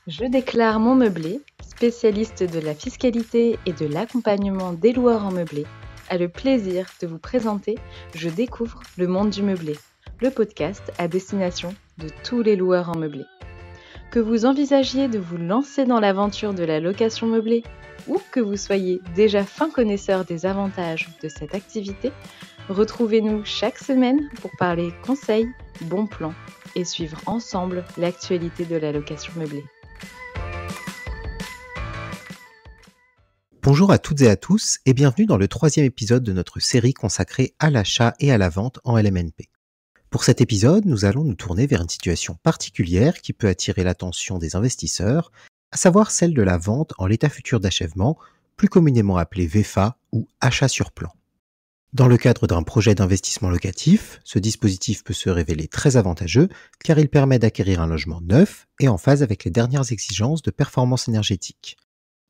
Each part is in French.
Je déclare mon meublé, spécialiste de la fiscalité et de l'accompagnement des loueurs en meublé, a le plaisir de vous présenter Je découvre le monde du meublé, le podcast à destination de tous les loueurs en meublé. Que vous envisagiez de vous lancer dans l'aventure de la location meublée ou que vous soyez déjà fin connaisseur des avantages de cette activité, retrouvez-nous chaque semaine pour parler conseils, bons plans et suivre ensemble l'actualité de la location meublée. Bonjour à toutes et à tous et bienvenue dans le 3e épisode de notre série consacrée à l'achat et à la vente en LMNP. Pour cet épisode, nous allons nous tourner vers une situation particulière qui peut attirer l'attention des investisseurs, à savoir celle de la vente en l'état futur d'achèvement, plus communément appelé VFA ou achat sur plan. Dans le cadre d'un projet d'investissement locatif, ce dispositif peut se révéler très avantageux car il permet d'acquérir un logement neuf et en phase avec les dernières exigences de performance énergétique.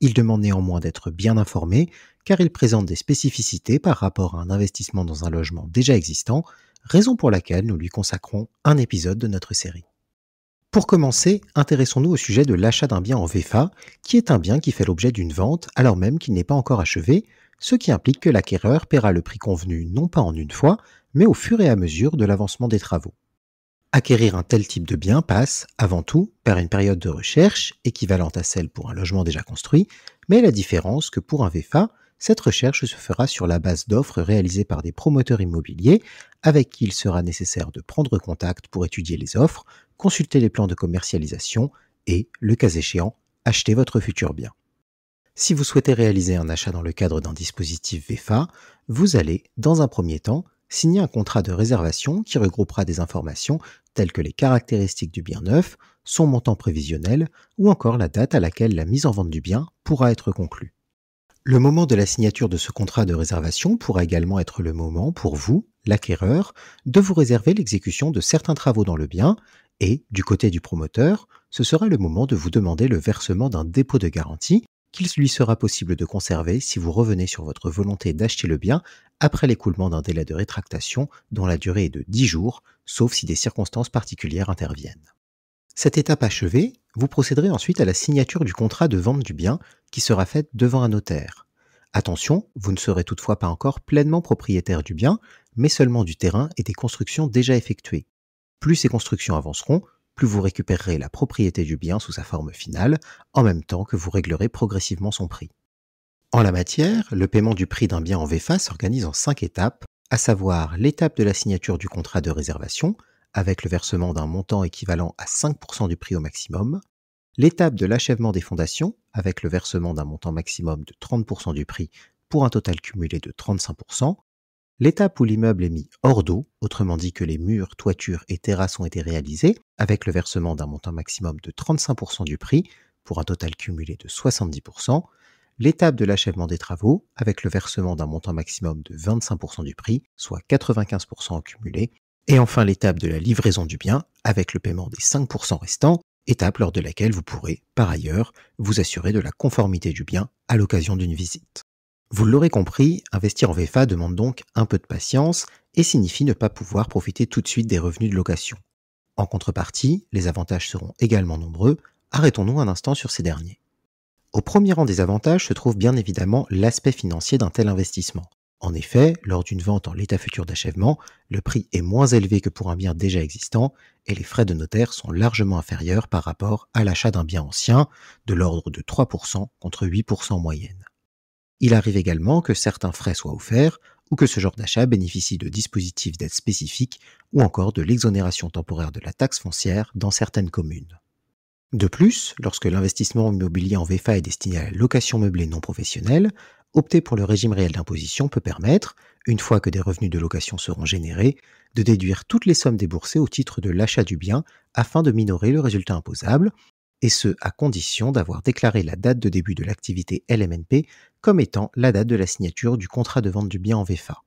Il demande néanmoins d'être bien informé car il présente des spécificités par rapport à un investissement dans un logement déjà existant, raison pour laquelle nous lui consacrons un épisode de notre série. Pour commencer, intéressons-nous au sujet de l'achat d'un bien en VFA, qui est un bien qui fait l'objet d'une vente alors même qu'il n'est pas encore achevé, ce qui implique que l'acquéreur paiera le prix convenu non pas en une fois, mais au fur et à mesure de l'avancement des travaux. Acquérir un tel type de bien passe, avant tout, par une période de recherche, équivalente à celle pour un logement déjà construit, mais la différence que pour un VFA, cette recherche se fera sur la base d'offres réalisées par des promoteurs immobiliers, avec qui il sera nécessaire de prendre contact pour étudier les offres, consulter les plans de commercialisation et, le cas échéant, acheter votre futur bien. Si vous souhaitez réaliser un achat dans le cadre d'un dispositif VFA, vous allez, dans un premier temps, signer un contrat de réservation qui regroupera des informations telles que les caractéristiques du bien neuf, son montant prévisionnel ou encore la date à laquelle la mise en vente du bien pourra être conclue. Le moment de la signature de ce contrat de réservation pourra également être le moment pour vous, l'acquéreur, de vous réserver l'exécution de certains travaux dans le bien et, du côté du promoteur, ce sera le moment de vous demander le versement d'un dépôt de garantie qu'il lui sera possible de conserver si vous revenez sur votre volonté d'acheter le bien après l'écoulement d'un délai de rétractation dont la durée est de 10 jours, sauf si des circonstances particulières interviennent. Cette étape achevée, vous procéderez ensuite à la signature du contrat de vente du bien qui sera faite devant un notaire. Attention, vous ne serez toutefois pas encore pleinement propriétaire du bien, mais seulement du terrain et des constructions déjà effectuées. Plus ces constructions avanceront, plus vous récupérerez la propriété du bien sous sa forme finale, en même temps que vous réglerez progressivement son prix. En la matière, le paiement du prix d'un bien en VFA s'organise en 5 étapes, à savoir l'étape de la signature du contrat de réservation, avec le versement d'un montant équivalent à 5% du prix au maximum, l'étape de l'achèvement des fondations, avec le versement d'un montant maximum de 30% du prix pour un total cumulé de 35%, l'étape où l'immeuble est mis hors d'eau, autrement dit que les murs, toitures et terrasses ont été réalisés, avec le versement d'un montant maximum de 35% du prix, pour un total cumulé de 70%, l'étape de l'achèvement des travaux, avec le versement d'un montant maximum de 25% du prix, soit 95% au cumulé, et enfin l'étape de la livraison du bien, avec le paiement des 5% restants, étape lors de laquelle vous pourrez, par ailleurs, vous assurer de la conformité du bien à l'occasion d'une visite. Vous l'aurez compris, investir en VFA demande donc un peu de patience et signifie ne pas pouvoir profiter tout de suite des revenus de location. En contrepartie, les avantages seront également nombreux, arrêtons-nous un instant sur ces derniers. Au premier rang des avantages se trouve bien évidemment l'aspect financier d'un tel investissement. En effet, lors d'une vente en l'état futur d'achèvement, le prix est moins élevé que pour un bien déjà existant et les frais de notaire sont largement inférieurs par rapport à l'achat d'un bien ancien, de l'ordre de 3% contre 8% en moyenne. Il arrive également que certains frais soient offerts ou que ce genre d'achat bénéficie de dispositifs d'aide spécifiques ou encore de l'exonération temporaire de la taxe foncière dans certaines communes. De plus, lorsque l'investissement immobilier en VFA est destiné à la location meublée non professionnelle, opter pour le régime réel d'imposition peut permettre, une fois que des revenus de location seront générés, de déduire toutes les sommes déboursées au titre de l'achat du bien afin de minorer le résultat imposable, et ce à condition d'avoir déclaré la date de début de l'activité LMNP comme étant la date de la signature du contrat de vente du bien en VFA.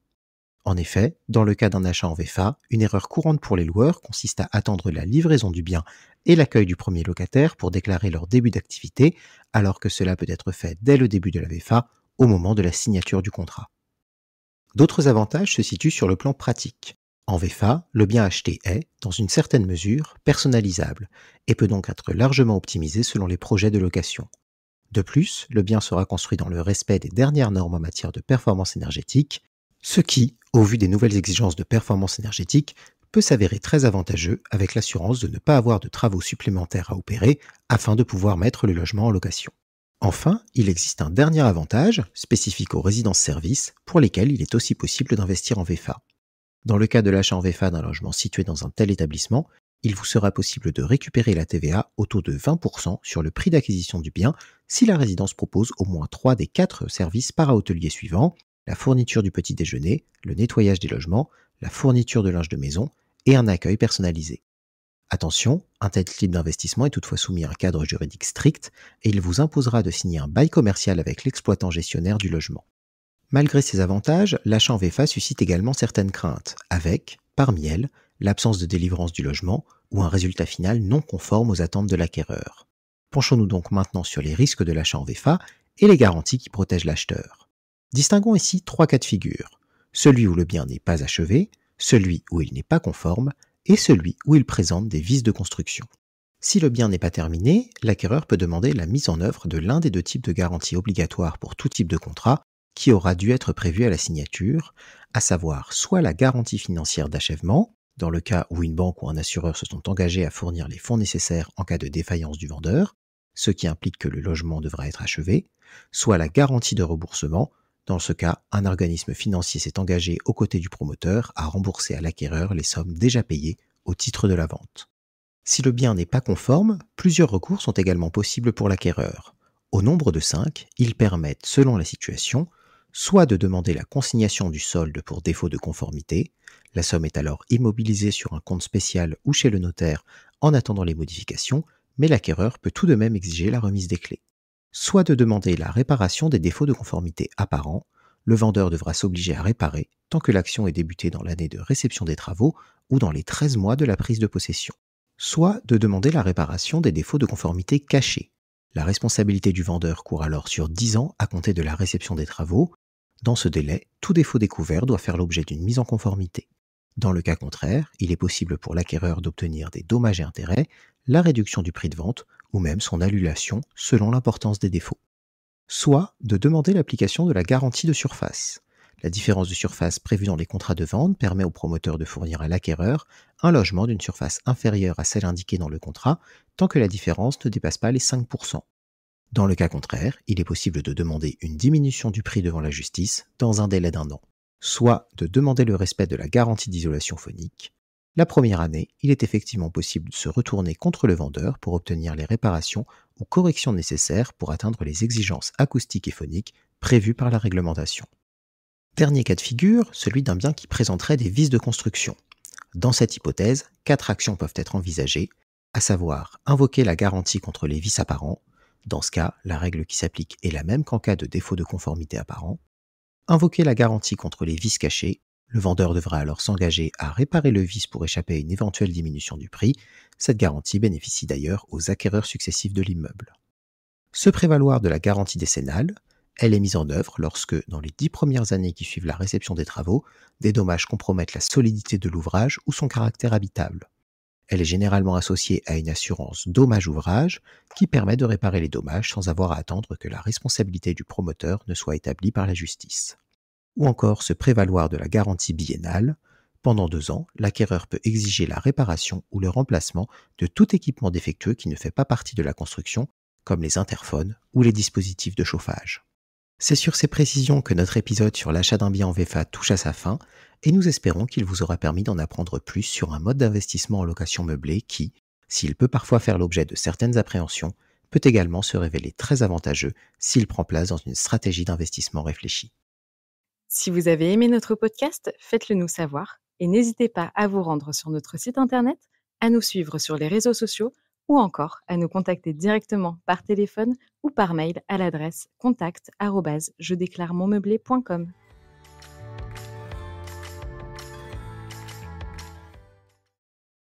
En effet, dans le cas d'un achat en VFA, une erreur courante pour les loueurs consiste à attendre la livraison du bien et l'accueil du premier locataire pour déclarer leur début d'activité, alors que cela peut être fait dès le début de la VFA, au moment de la signature du contrat. D'autres avantages se situent sur le plan pratique. En VFA, le bien acheté est, dans une certaine mesure, personnalisable et peut donc être largement optimisé selon les projets de location. De plus, le bien sera construit dans le respect des dernières normes en matière de performance énergétique, ce qui, au vu des nouvelles exigences de performance énergétique, peut s'avérer très avantageux avec l'assurance de ne pas avoir de travaux supplémentaires à opérer afin de pouvoir mettre le logement en location. Enfin, il existe un dernier avantage, spécifique aux résidences-services, pour lesquelles il est aussi possible d'investir en VFA. Dans le cas de l'achat en VFA d'un logement situé dans un tel établissement, il vous sera possible de récupérer la TVA au taux de 20% sur le prix d'acquisition du bien si la résidence propose au moins 3 des 4 services para-hôteliers suivants: la fourniture du petit déjeuner, le nettoyage des logements, la fourniture de linge de maison et un accueil personnalisé. Attention, un tel type d'investissement est toutefois soumis à un cadre juridique strict et il vous imposera de signer un bail commercial avec l'exploitant gestionnaire du logement. Malgré ces avantages, l'achat en VFA suscite également certaines craintes, avec, parmi elles, l'absence de délivrance du logement ou un résultat final non conforme aux attentes de l'acquéreur. Penchons-nous donc maintenant sur les risques de l'achat en VFA et les garanties qui protègent l'acheteur. Distinguons ici 3 cas de figure: celui où le bien n'est pas achevé, celui où il n'est pas conforme et celui où il présente des vices de construction. Si le bien n'est pas terminé, l'acquéreur peut demander la mise en œuvre de l'un des 2 types de garanties obligatoires pour tout type de contrat qui aura dû être prévu à la signature, à savoir soit la garantie financière d'achèvement, dans le cas où une banque ou un assureur se sont engagés à fournir les fonds nécessaires en cas de défaillance du vendeur, ce qui implique que le logement devra être achevé, soit la garantie de remboursement. Dans ce cas, un organisme financier s'est engagé aux côtés du promoteur à rembourser à l'acquéreur les sommes déjà payées au titre de la vente. Si le bien n'est pas conforme, plusieurs recours sont également possibles pour l'acquéreur. Au nombre de 5, ils permettent, selon la situation, soit de demander la consignation du solde pour défaut de conformité, la somme est alors immobilisée sur un compte spécial ou chez le notaire en attendant les modifications, mais l'acquéreur peut tout de même exiger la remise des clés. Soit de demander la réparation des défauts de conformité apparents, le vendeur devra s'obliger à réparer tant que l'action est débutée dans l'année de réception des travaux ou dans les 13 mois de la prise de possession. Soit de demander la réparation des défauts de conformité cachés. La responsabilité du vendeur court alors sur 10 ans à compter de la réception des travaux. Dans ce délai, tout défaut découvert doit faire l'objet d'une mise en conformité. Dans le cas contraire, il est possible pour l'acquéreur d'obtenir des dommages et intérêts, la réduction du prix de vente ou même son annulation selon l'importance des défauts. Soit de demander l'application de la garantie de surface. La différence de surface prévue dans les contrats de vente permet au promoteur de fournir à l'acquéreur un logement d'une surface inférieure à celle indiquée dans le contrat tant que la différence ne dépasse pas les 5%. Dans le cas contraire, il est possible de demander une diminution du prix devant la justice dans un délai d'1 an, soit de demander le respect de la garantie d'isolation phonique. La première année, il est effectivement possible de se retourner contre le vendeur pour obtenir les réparations ou corrections nécessaires pour atteindre les exigences acoustiques et phoniques prévues par la réglementation. Dernier cas de figure, celui d'un bien qui présenterait des vices de construction. Dans cette hypothèse, 4 actions peuvent être envisagées, à savoir invoquer la garantie contre les vices apparents. Dans ce cas, la règle qui s'applique est la même qu'en cas de défaut de conformité apparent. Invoquer la garantie contre les vices cachés. Le vendeur devra alors s'engager à réparer le vice pour échapper à une éventuelle diminution du prix. Cette garantie bénéficie d'ailleurs aux acquéreurs successifs de l'immeuble. Se prévaloir de la garantie décennale. Elle est mise en œuvre lorsque, dans les 10 premières années qui suivent la réception des travaux, des dommages compromettent la solidité de l'ouvrage ou son caractère habitable. Elle est généralement associée à une assurance dommage-ouvrage qui permet de réparer les dommages sans avoir à attendre que la responsabilité du promoteur ne soit établie par la justice. Ou encore se prévaloir de la garantie biennale. Pendant 2 ans, l'acquéreur peut exiger la réparation ou le remplacement de tout équipement défectueux qui ne fait pas partie de la construction, comme les interphones ou les dispositifs de chauffage. C'est sur ces précisions que notre épisode sur l'achat d'un bien en VFA touche à sa fin, et nous espérons qu'il vous aura permis d'en apprendre plus sur un mode d'investissement en location meublée qui, s'il peut parfois faire l'objet de certaines appréhensions, peut également se révéler très avantageux s'il prend place dans une stratégie d'investissement réfléchie. Si vous avez aimé notre podcast, faites-le nous savoir et n'hésitez pas à vous rendre sur notre site internet, à nous suivre sur les réseaux sociaux ou encore à nous contacter directement par téléphone ou par mail à l'adresse contact@jedéclaremonmeublé.com.